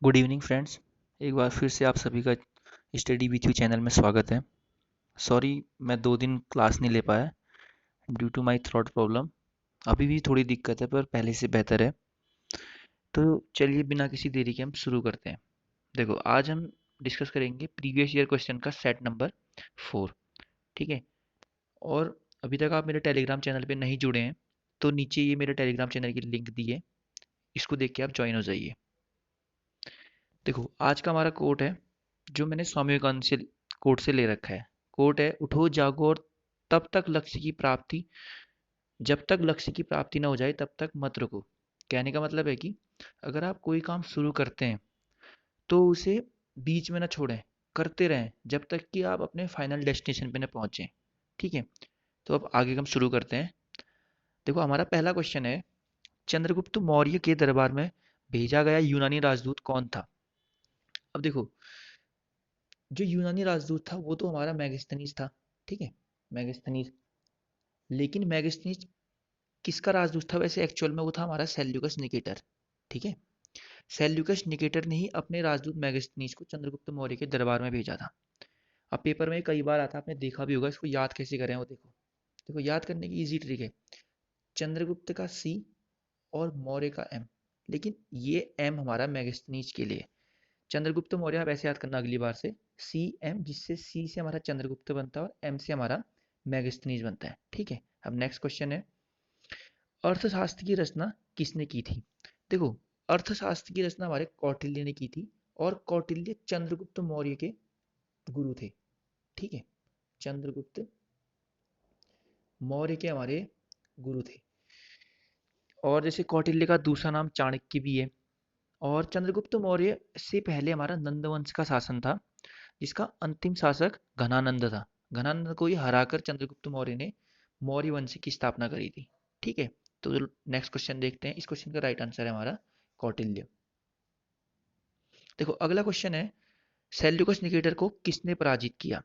Good evening friends. एक बार फिर से आप सभी का स्टडी विथ यू चैनल में स्वागत है। सॉरी, मैं 2 दिन क्लास नहीं ले पाया due to my throat problem. अभी भी थोड़ी दिक्कत है पर पहले से बेहतर है। तो चलिए बिना किसी देरी के हम शुरू करते हैं। देखो, आज हम डिस्कस करेंगे प्रीवियस ईयर क्वेश्चन का सेट नंबर 4। ठीक है। और अभी तक आप मेरे टेलीग्राम चैनल पे नहीं जुड़े हैं तो नीचे ये मेरे टेलीग्राम चैनल की लिंक दी है, इसको देख के आप ज्वाइन हो जाइए। देखो, आज का हमारा कोट है जो मैंने स्वामी विवेकानंद से कोट से ले रखा है। कोट है, उठो जागो और तब तक लक्ष्य की प्राप्ति जब तक लक्ष्य की प्राप्ति ना हो जाए तब तक मत रुको। कहने का मतलब है कि अगर आप कोई काम शुरू करते हैं तो उसे बीच में ना छोड़ें, करते रहें जब तक कि आप अपने फाइनल डेस्टिनेशन पे ना पहुंचे। ठीक है। तो अब आगे हम शुरू करते हैं। देखो, हमारा पहला क्वेश्चन है, चंद्रगुप्त मौर्य के दरबार में भेजा गया यूनानी राजदूत कौन था? अब देखो, जो यूनानी राजदूत था वो तो हमारा मैगस्थनीज था। ठीक है, मैगस्थनीज। लेकिन मैगस्थनीज किसका राजदूत था? वैसे एक्चुअल में वो था हमारा सेल्यूकस निकेटर। ठीक है। सेल्यूकस निकेटर ने ही अपने राजदूत मैगस्थनीज को चंद्रगुप्त मौर्य के दरबार में भेजा था। अब पेपर में कई बार आता, आपने देखा भी होगा। इसको याद कैसे करें वो देखो। देखो, याद करने की इजी ट्रिक है। चंद्रगुप्त का सी और मौर्य का एम, लेकिन ये एम हमारा मैगस्थनीज के लिए। चंद्रगुप्त मौर्य आप ऐसे याद करना अगली बार से, सी एम, जिससे सी से हमारा चंद्रगुप्त बनता है और एम से हमारा मैगस्थनीज बनता है। ठीक है। अब नेक्स्ट क्वेश्चन है, अर्थशास्त्र की रचना किसने की थी? देखो, अर्थशास्त्र की रचना हमारे कौटिल्य ने की थी और कौटिल्य चंद्रगुप्त मौर्य के गुरु थे। ठीक है। चंद्रगुप्त मौर्य के हमारे गुरु थे। और जैसे कौटिल्य का दूसरा नाम चाणक्य भी है। और चंद्रगुप्त मौर्य से पहले हमारा नंद वंश का शासन था, जिसका अंतिम शासक घनानंद था। घनानंद को ही हराकर चंद्रगुप्त मौर्य ने मौर्य वंश की स्थापना करी थी। ठीक है। तो नेक्स्ट क्वेश्चन देखते हैं। इस क्वेश्चन का राइट आंसर है हमारा कौटिल्य। देखो, अगला क्वेश्चन है, सेल्यूकस निकेटर को किसने पराजित किया?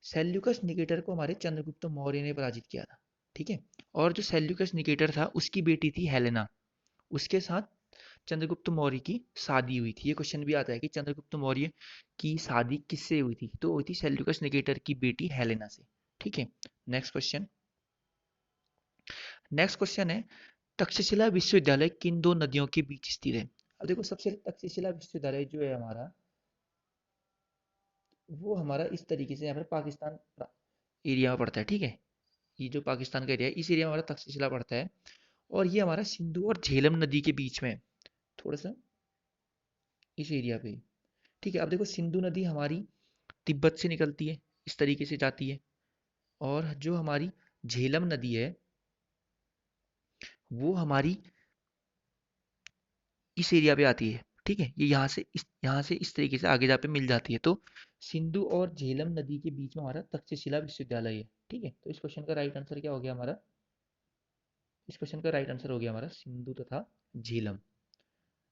सेल्यूकस निकेटर को हमारे चंद्रगुप्त मौर्य ने पराजित किया था। ठीक है। और जो सेल्यूकस निकेटर था उसकी बेटी थी हेलेना। उसके साथ चंद्रगुप्त मौर्य की शादी हुई थी। ये क्वेश्चन भी आता है कि चंद्रगुप्त मौर्य की शादी किससे हुई थी? तो हुई थी सेल्यूकस निकेटर की बेटी हेलेना से। ठीक है। Next question. नेक्स्ट क्वेश्चन है, तक्षशिला विश्वविद्यालय किन दो नदियों के बीच स्थित है? अब देखो, सबसे तक्षशिला विश्वविद्यालय जो है हमारा, वो हमारा इस तरीके से यहाँ पर पाकिस्तान एरिया में पड़ता है। ठीक है। ये जो पाकिस्तान का एरिया है, इस एरिया में हमारा तक्षशिला पड़ता है। और ये हमारा सिंधु और झेलम नदी के बीच में, थोड़ा सा इस एरिया पे। ठीक है। अब देखो, सिंधु नदी हमारी तिब्बत से निकलती है, इस तरीके से जाती है। और जो हमारी झेलम नदी है वो हमारी इस एरिया पे आती है। ठीक है। ये यहाँ से इस तरीके से आगे जाके मिल जाती है। तो सिंधु और झेलम नदी के बीच में हमारा तक्षशिला विश्वविद्यालय है। ठीक है। तो इस क्वेश्चन का राइट आंसर क्या हो गया हमारा? इस क्वेश्चन का राइट आंसर हो गया हमारा सिंधु तथा झेलम।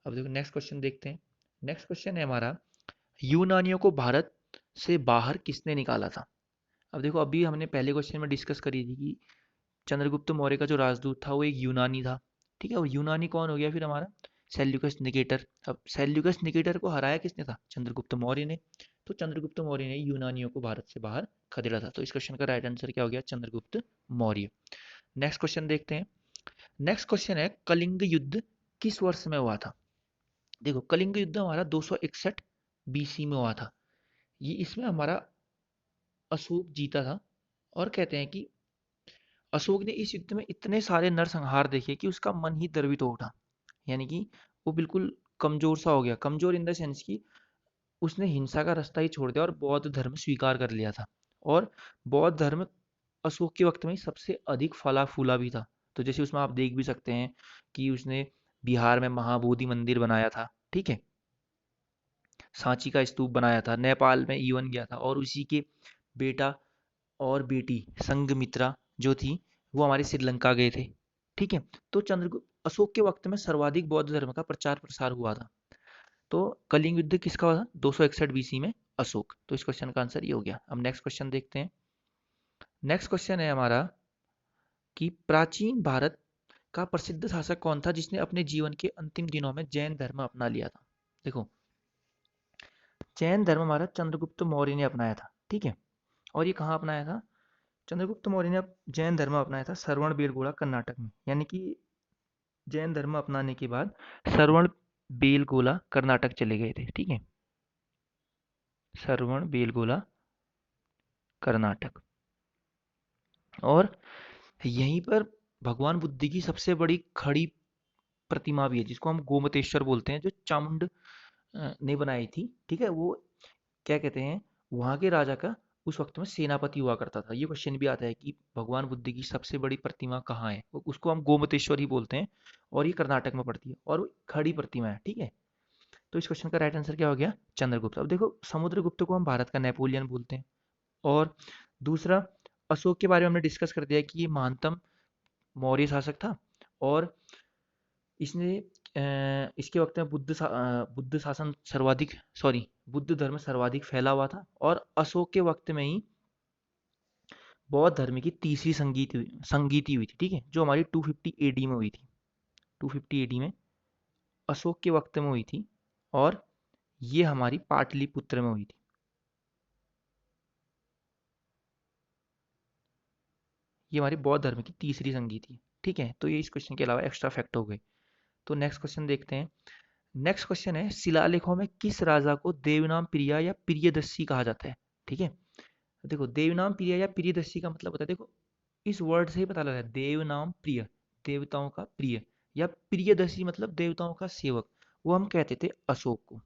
अब देखो, नेक्स्ट क्वेश्चन देखते हैं। नेक्स्ट क्वेश्चन है हमारा, यूनानियों को भारत से बाहर किसने निकाला था? अब देखो, अभी हमने पहले क्वेश्चन में डिस्कस करी थी कि चंद्रगुप्त मौर्य का जो राजदूत था वो एक यूनानी था। ठीक है। और यूनानी कौन हो गया फिर हमारा? Seleucus Nicator. अब सेल्यूकस निकेटर को हराया किसने था? चंद्रगुप्त मौर्य ने। तो चंद्रगुप्त मौर्य ने यूनानियों को भारत से बाहर खदेड़ा था। तो इस क्वेश्चन का राइट आंसर क्या हो गया? चंद्रगुप्त मौर्य। नेक्स्ट क्वेश्चन देखते हैं। नेक्स्ट क्वेश्चन है, कलिंग युद्ध किस वर्ष में हुआ था? देखो, कलिंग युद्ध हमारा 261 बीसी में हुआ था। ये इसमें हमारा अशोक जीता था। और कहते हैं कि अशोक ने इस युद्ध में इतने सारे नरसंहार देखे कि उसका मन ही द्रवित हो उठा। यानी कि वो बिल्कुल कमजोर सा हो गया। कमजोर इन द सेंस कि उसने हिंसा का रास्ता ही छोड़ दिया और बौद्ध धर्म स्वीकार कर लिया था। और बौद्ध धर्म अशोक के वक्त में सबसे अधिक फला फूला भी था। तो जैसे उसमें आप देख भी सकते हैं कि उसने बिहार में महाबोधि मंदिर बनाया था। ठीक है। सांची का स्तूप बनाया था, नेपाल में इवन गया था। और उसी के बेटा और बेटी संघमित्रा जो थी वो हमारे श्रीलंका गए थे। ठीक है। तो चंद्रगुप्त अशोक के वक्त में सर्वाधिक बौद्ध धर्म का प्रचार प्रसार हुआ था। तो कलिंग युद्ध किसका हुआ था? 261 बीसी में अशोक। तो इस क्वेश्चन का आंसर ये हो गया। अब नेक्स्ट क्वेश्चन देखते हैं। नेक्स्ट क्वेश्चन है हमारा कि प्राचीन भारत का प्रसिद्ध शासक कौन था जिसने अपने जीवन के अंतिम दिनों में जैन धर्म अपना लिया था? देखो, जैन धर्म हमारा चंद्रगुप्त मौर्य ने अपनाया था, ठीक है। और ये कहाँ अपनाया था? चंद्रगुप्त मौर्य ने जैन धर्म अपनाया था श्रवण बेलगोला कर्नाटक में, यानी कि जैन धर्म अपनाने के बाद श्रवण बेलगोला कर्नाटक चले गए थे, ठीक है। श्रवण बेलगोला कर्नाटक। और यहीं पर भगवान बुद्ध की सबसे बड़ी खड़ी प्रतिमा भी है, जिसको हम गोमतेश्वर बोलते हैं, जो चामुंड ने बनाई थी, ठीक है। वो क्या कहते हैं, वहाँ के राजा का उस वक्त में सेनापति हुआ करता था। ये क्वेश्चन भी आता है कि भगवान बुद्ध की सबसे बड़ी प्रतिमा कहाँ है, उसको हम गोमतेश्वर ही बोलते हैं, और ये कर्नाटक में पड़ती है, और वो खड़ी प्रतिमा है, ठीक है। तो इस क्वेश्चन का राइट आंसर क्या हो गया? चंद्रगुप्त। अब देखो, समुद्रगुप्त को हम भारत का नेपोलियन बोलते हैं। और दूसरा, अशोक के बारे में हमने डिस्कस कर दिया कि ये महानतम मौर्य शासक था, और इसने इसके वक्त में बुद्ध शासन सर्वाधिक, सॉरी, बुद्ध धर्म सर्वाधिक फैला हुआ था। और अशोक के वक्त में ही बौद्ध धर्म की तीसरी संगीति हुई थी, ठीक है, जो हमारी 250 एडी में हुई थी। 250 एडी में अशोक के वक्त में हुई थी, और ये हमारी पाटलिपुत्र में हुई थी। ये हमारी बौद्ध धर्म की तीसरी संगीति है, ठीक है। तो ये इस क्वेश्चन के अलावा एक्स्ट्रा फैक्ट हो गए। तो नेक्स्ट क्वेश्चन देखते हैं। नेक्स्ट क्वेश्चन है, शिलालेखों में किस राजा को देवनाम प्रिया या प्रियदर्शी कहा जाता है, ठीक है। देखो, देवनाम प्रिय या प्रियदर्शी का मतलब होता है, देखो इस वर्ड से ही पता लग रहा है, देवनाम प्रिय, देवताओं का प्रिय, या प्रियदर्शी मतलब देवताओं का सेवक, वो हम कहते थे अशोक को,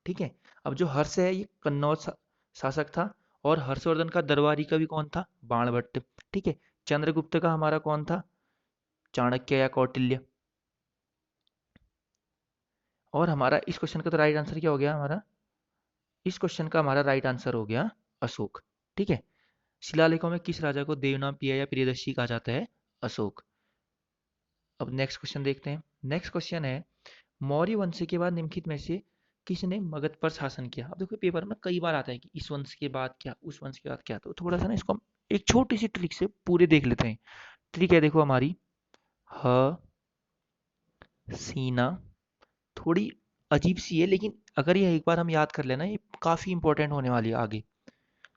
ठीक है। अब जो हर्ष है, ये कन्नौज शासक था, और हर्षवर्धन का दरबारी कवि कौन था? बाणभट्ट, ठीक है। चंद्रगुप्त का हमारा कौन था? चाणक्य या कौटिल्य। और हमारा इस क्वेश्चन का तो राइट आंसर क्या हो गया हमारा? इस क्वेश्चन का हमारा राइट आंसर हो गया अशोक, ठीक है। शिलालेखों में किस राजा को देवनाम प्रिय या प्रियदर्शी कहा जाता है? अशोक। अब नेक्स्ट क्वेश्चन देखते हैं। नेक्स्ट क्वेश्चन है, मौर्य वंश के बाद निम्नलिखित में से किसने मगध पर शासन किया? अब देखो, पेपर में कई बार आता है कि इस वंश के बाद क्या, उस वंश के बाद क्या, तो थोड़ा सा ना इसको हम एक छोटी सी ट्रिक से पूरे देख लेते हैं। ट्रिक है, देखो हमारी, ह सीना, थोड़ी अजीब सी है, लेकिन अगर ये एक बार हम याद कर लेना, ये काफी इंपॉर्टेंट होने वाली है आगे।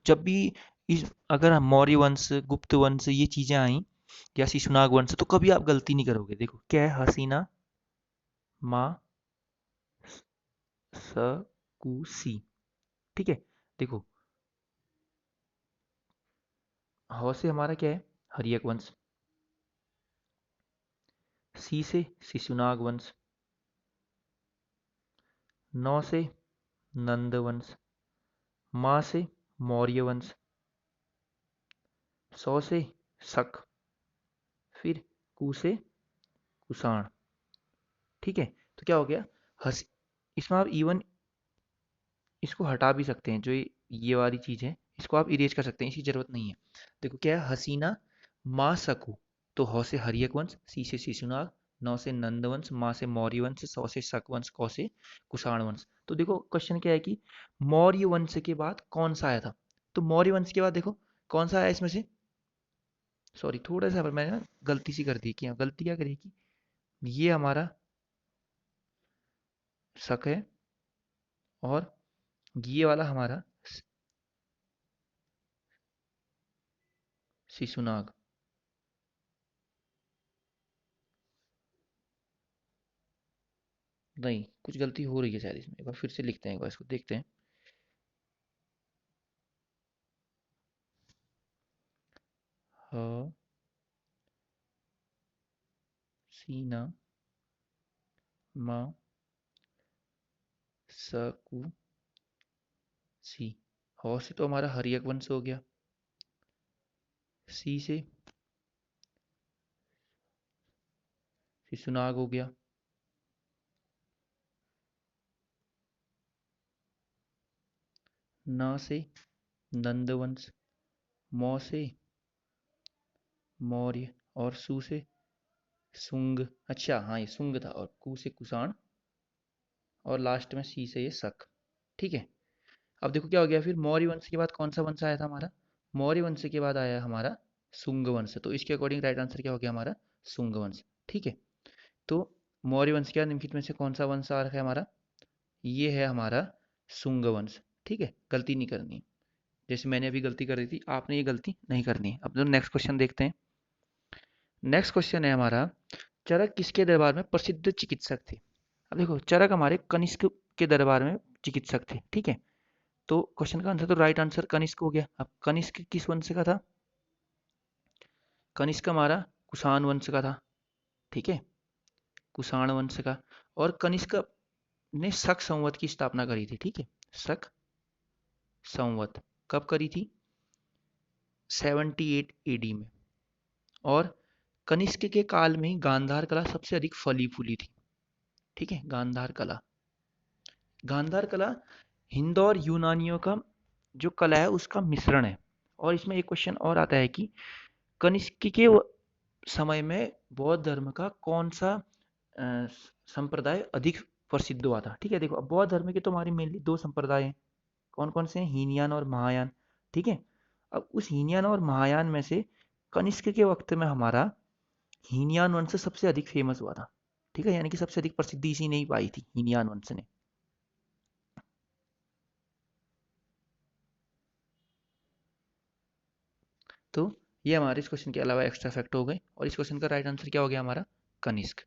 जब भी इस, अगर हम मौर्य वंश, गुप्त वंश, ये चीजें आई, या शिशुनाग वंश, तो कभी आप गलती नहीं करोगे। देखो क्या है, हसीना मा सी, ठीक है। देखो, ह से हमारा क्या है? हर्यक वंश। सी से शिशुनाग वंश। नौ से नंद वंश। मा से मौर्य वंश। सौ से शक। फिर कु से कुषाण, ठीक है। तो क्या हो गया? हस इसमें आप इवन इसको हटा भी सकते हैं, जो ये वाली चीज है, इसको आप इरेज कर सकते हैं, इसकी जरूरत नहीं है। देखो क्या है, हसीना मा सकू, तो ह से हर्यक वंश, सी से शिशुनाग, नौ से नंद वंश, मा से मौर्य वंश, सौ से शक वंश, कौ से कुषाण वंश। तो देखो क्वेश्चन क्या है कि मौर्य वंश के बाद कौन सा आया था? तो मौर्य वंश के बाद देखो कौन सा आया इसमें से, सॉरी थोड़ा सा मैंने ना गलती सी कर दी, कि गलती क्या करी कि ये हमारा शक है, और ये वाला हमारा शिशुनाग। नहीं, कुछ गलती हो रही है शायद इसमें, एक बार फिर से लिखते हैं, एक बार इसको देखते हैं। ह सीना मा सकु सी। ह से तो हमारा हर्यक वंश हो गया। सी से शिशुनाग हो गया। न से नंदवंश। मौ से मौर्य। और सु से सुंग, अच्छा हाँ ये सुंग था, और कु से कुषाण, और लास्ट में सी से ये शक, ठीक है। अब देखो क्या हो गया, फिर मौर्य वंश के बाद कौन सा वंश आया था हमारा? मौर्य वंश के बाद आया हमारा सुंग वंश, तो इसके अकॉर्डिंग राइट आंसर क्या हो गया हमारा? सुंग वंश, ठीक है। तो मौर्य वंश के बाद निम्नलिखित में से कौन सा वंश आ रखा है हमारा? ये है हमारा शुंग वंश। ठीक है, गलती नहीं करनी। जैसे मैंने अभी गलती कर दी थी, आपने ये गलती नहीं करनी है। अब नेक्स्ट क्वेश्चन देखते हैं। नेक्स्ट क्वेश्चन है हमारा, चरक किसके दरबार में प्रसिद्ध चिकित्सक थे? अब देखो, चरक हमारे कनिष्क के दरबार में चिकित्सक थे। ठीक है, तो क्वेश्चन का आंसर तो राइट आंसर कनिष्क हो गया। अब कनिष्क किस वंश का था? कनिष्क हमारा कुषाण वंश का था। ठीक है, कुषाण वंश का। और कनिष्क ने शक संवत की स्थापना करी थी। ठीक है, शक संवत कब करी थी? 78 एडी में। और कनिष्क के काल में ही गांधार कला सबसे अधिक फली फूली थी। ठीक है, गांधार कला। गांधार कला हिंद और यूनानियों का जो कला है उसका मिश्रण है। और इसमें एक क्वेश्चन और आता है कि कनिष्क के समय में बौद्ध धर्म का कौन सा संप्रदाय अधिक प्रसिद्ध हुआ था? ठीक है, देखो, अब बौद्ध धर्म के तो हमारी मेनली दो संप्रदाय हैं। कौन कौन से हैं? हीनयान और महायान। ठीक है, अब उस हीनयान और महायान में से कनिष्क के वक्त में हमारा हीनयान वंश सबसे अधिक फेमस हुआ था। ठीक है, यानी कि सबसे अधिक प्रसिद्धि इसी ने ही पाई थी, हीनयान वंश ने। तो ये हमारे इस क्वेश्चन के अलावा एक्स्ट्रा फैक्ट हो गए, और इस क्वेश्चन का राइट आंसर क्या हो गया हमारा? कनिष्क।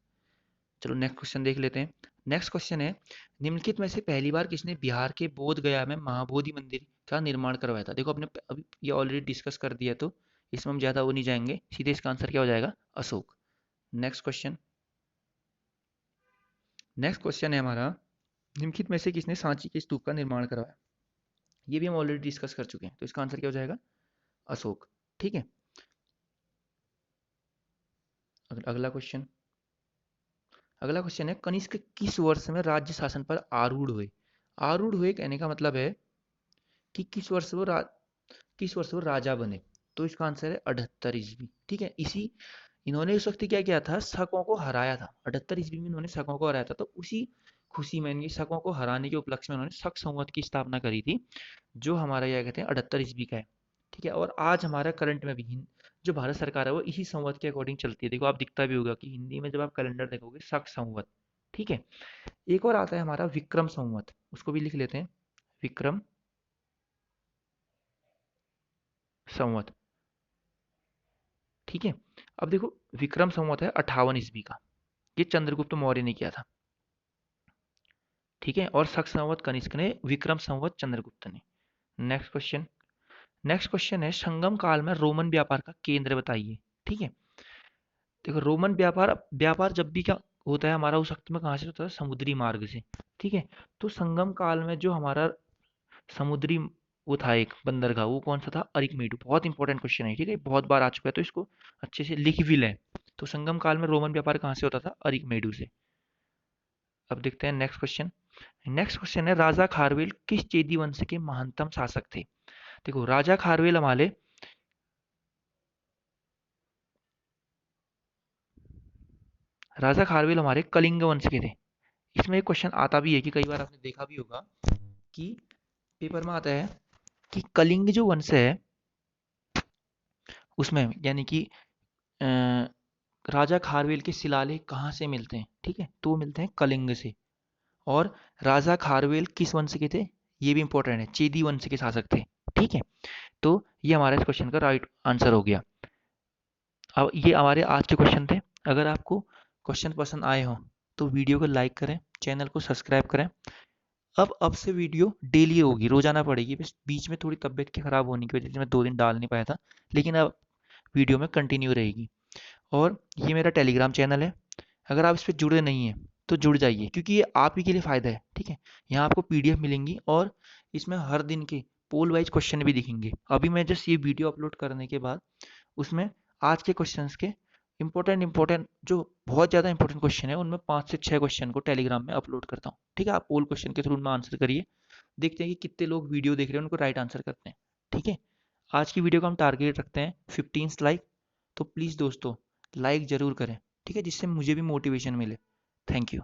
चलो नेक्स्ट क्वेश्चन देख लेते हैं। नेक्स्ट क्वेश्चन है, निम्नलिखित में से पहली बार किसने बिहार के बोध गया में महाबोधि मंदिर का निर्माण करवाया था? देखो, अपने अभी ये ऑलरेडी डिस्कस कर दिया, तो इसमें हम ज्यादा वो नहीं जाएंगे, सीधे इसका आंसर क्या हो जाएगा? Ashok. Next question. Next question है हमारा, निम्नलिखित में से किसने सांची के स्तूप का निर्माण करवाया? ये भी हम ऑलरेडी डिस्कस कर चुके हैं, तो इसका आंसर क्या हो जाएगा? अशोक। ठीक है, अगला क्वेश्चन। अगला क्वेश्चन है, कनिष्क किस वर्ष में राज्य शासन पर आरूढ़ हुए? आरूढ़ हुए कहने का मतलब है कि किस वर्ष वो राजा बने। तो इसका आंसर है 78 ईस्वी। ठीक है, इसी इन्होंने उस वक्त क्या किया था? शकों को हराया था। 78 ईस्वी में इन्होंने शकों को हराया था, तो उसी खुशी में, इनकी शकों को हराने के उपलक्ष्य में उन्होंने शक संवत की स्थापना करी थी, जो हमारा क्या कहते हैं 78 ईस्वी का है। ठीक है, और आज हमारा करंट में भी जो भारत सरकार है वो इसी संवत के अकॉर्डिंग चलती है। देखो, आप दिखता भी होगा कि हिंदी में जब आप कैलेंडर देखोगे शक संवत। ठीक है, एक और आता है हमारा विक्रम संवत, उसको भी लिख लेते हैं, विक्रम संवत। ठीक है, अब देखो, विक्रम संवत है 58 ईस्वी का, ये चंद्रगुप्त मौर्य ने किया था। ठीक है, और शक संवत कनिष्क ने, विक्रम संवत चंद्रगुप्त ने। Next question. नेक्स्ट क्वेश्चन है, संगम काल में रोमन व्यापार का केंद्र बताइए। ठीक है, देखो, रोमन व्यापार व्यापार जब भी क्या होता है हमारा, उस वक्त में कहाँ से होता है? समुद्री मार्ग से। ठीक है, तो संगम काल में जो हमारा समुद्री वो था एक बंदरगाह, वो कौन सा था? अरिकमेडु। बहुत इंपॉर्टेंट क्वेश्चन है। ठीक है, बहुत बार आ चुका है, तो इसको अच्छे से लिख भी लें। तो संगम काल में रोमन व्यापार कहाँ से होता था? अरिकमेडु से। अब देखते हैं नेक्स्ट क्वेश्चन। नेक्स्ट क्वेश्चन है, राजा खारवेल किस चेदी वंश के महानतम शासक थे? देखो, राजा खारवेल हमारे कलिंग वंश के थे। इसमें एक क्वेश्चन आता भी है कि कई बार आपने देखा भी होगा कि पेपर में आता है कि कलिंग जो वंश है उसमें, यानी कि राजा खारवेल के शिलालेख कहाँ से मिलते हैं? ठीक है, तो वो मिलते हैं कलिंग से। और राजा खारवेल किस वंश के थे? ये भी इंपॉर्टेंट है, चेदी वंश के शासक थे। ठीक है, तो ये हमारा इस क्वेश्चन का राइट आंसर हो गया। अब ये हमारे आज के क्वेश्चन थे। अगर आपको क्वेश्चन पसंद आए हो तो वीडियो को लाइक करें, चैनल को सब्सक्राइब करें। अब से वीडियो डेली होगी, रोजाना पड़ेगी। बस बीच में थोड़ी तबीयत के खराब होने की वजह से मैं 2 दिन डाल नहीं पाया था, लेकिन अब वीडियो में कंटिन्यू रहेगी। और ये मेरा टेलीग्राम चैनल है, अगर आप इस पर जुड़े नहीं हैं तो जुड़ जाइए, क्योंकि ये आप ही के लिए फ़ायदा है। ठीक है, यहाँ आपको पीडीएफ मिलेंगी, और इसमें हर दिन के पोल वाइज क्वेश्चन भी दिखेंगे। अभी मैं जस्ट ये वीडियो अपलोड करने के बाद उसमें आज के क्वेश्चंस के इंपॉर्टेंट जो बहुत ज़्यादा इंपॉर्टेंट क्वेश्चन है, उनमें 5 से 6 क्वेश्चन को टेलीग्राम में अपलोड करता हूँ। ठीक है, आप पोल क्वेश्चन के थ्रू उनमें आंसर करिए, देखते हैं कि कितने लोग वीडियो देख रहे हैं, उनको राइट आंसर करते हैं। ठीक है, आज की वीडियो का हम टारगेट रखते हैं 15 लाइक, तो प्लीज़ दोस्तों लाइक ज़रूर करें। ठीक है, जिससे मुझे भी मोटिवेशन मिले। Thank you.